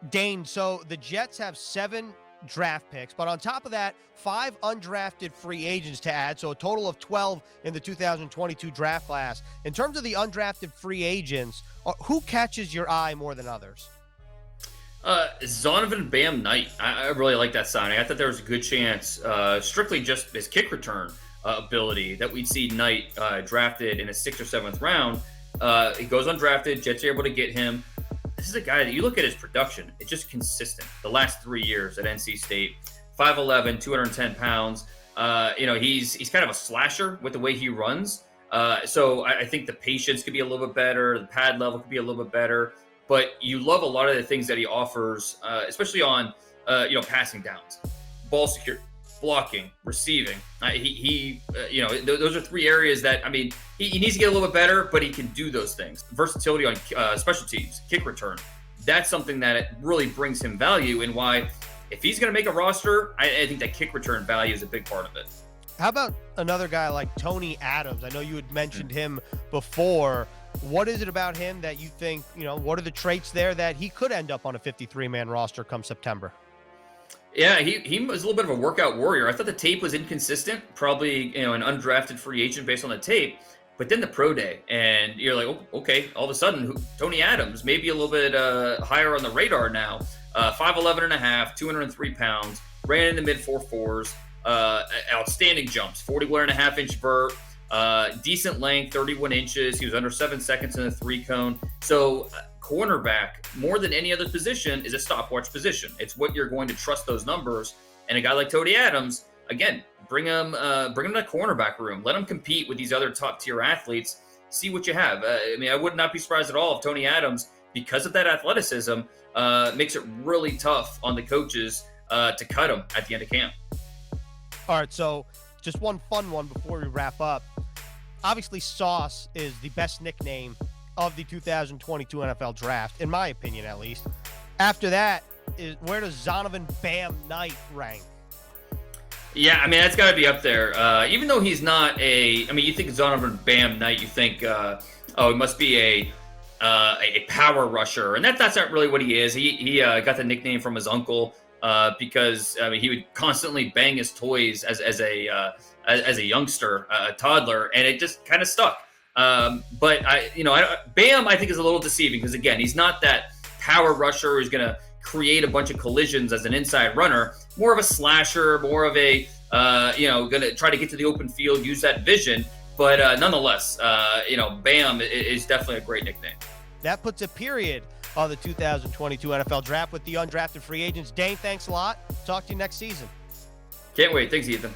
Dane, so the Jets have 7 draft picks, but on top of that, 5 undrafted free agents to add, so a total of 12 in the 2022 draft class. In terms of the undrafted free agents, who catches your eye more than others? Zonovan Bam Knight. I really like that signing. I thought there was a good chance, strictly just his kick return ability, that we'd see Knight drafted in a 6th or 7th round. He goes undrafted. Jets are able to get him. This is a guy that you look at his production. It's just consistent. The last 3 years at NC State, 5'11", 210 pounds. He's kind of a slasher with the way he runs. So I think the patience could be a little bit better. The pad level could be a little bit better. But you love a lot of the things that he offers, especially on, passing downs, ball security, blocking, receiving. Those are 3 areas that, he needs to get a little bit better, but he can do those things. Versatility on special teams, kick return. That's something that it really brings him value, and why, if he's going to make a roster, I think that kick return value is a big part of it. How about another guy like Tony Adams? I know you had mentioned him before. What is it about him that you think, what are the traits there that he could end up on a 53-man roster come September? Yeah, he was a little bit of a workout warrior. I thought the tape was inconsistent, probably, an undrafted free agent based on the tape, but then the pro day, and you're like, oh, okay, all of a sudden, Tony Adams, maybe a little bit higher on the radar now. 5'11 and a half, 203 pounds, ran in the mid 4.4s, outstanding jumps, 41.5-inch vert, decent length, 31 inches. He was under 7 seconds in the 3-cone. So cornerback, more than any other position, is a stopwatch position. It's what you're going to trust those numbers. And a guy like Tony Adams, again, bring him to that cornerback room. Let him compete with these other top-tier athletes. See what you have. I would not be surprised at all if Tony Adams, because of that athleticism, makes it really tough on the coaches to cut him at the end of camp. All right, so just one fun one before we wrap up. Obviously, Sauce is the best nickname of the 2022 NFL Draft, in my opinion, at least. After that, where does Zonovan Bam Knight rank? Yeah, that's got to be up there. Even though he's not you think Zonovan Bam Knight, you think, he must be a power rusher, and that's not really what he is. He got the nickname from his uncle because he would constantly bang his toys as a youngster, a toddler, and it just kind of stuck. But Bam, I think, is a little deceiving because, again, he's not that power rusher who's going to create a bunch of collisions as an inside runner. More of a slasher, more of a going to try to get to the open field, use that vision. But nonetheless, Bam is definitely a great nickname. That puts a period on the 2022 NFL Draft with the undrafted free agents. Dane, thanks a lot. Talk to you next season. Can't wait. Thanks, Ethan.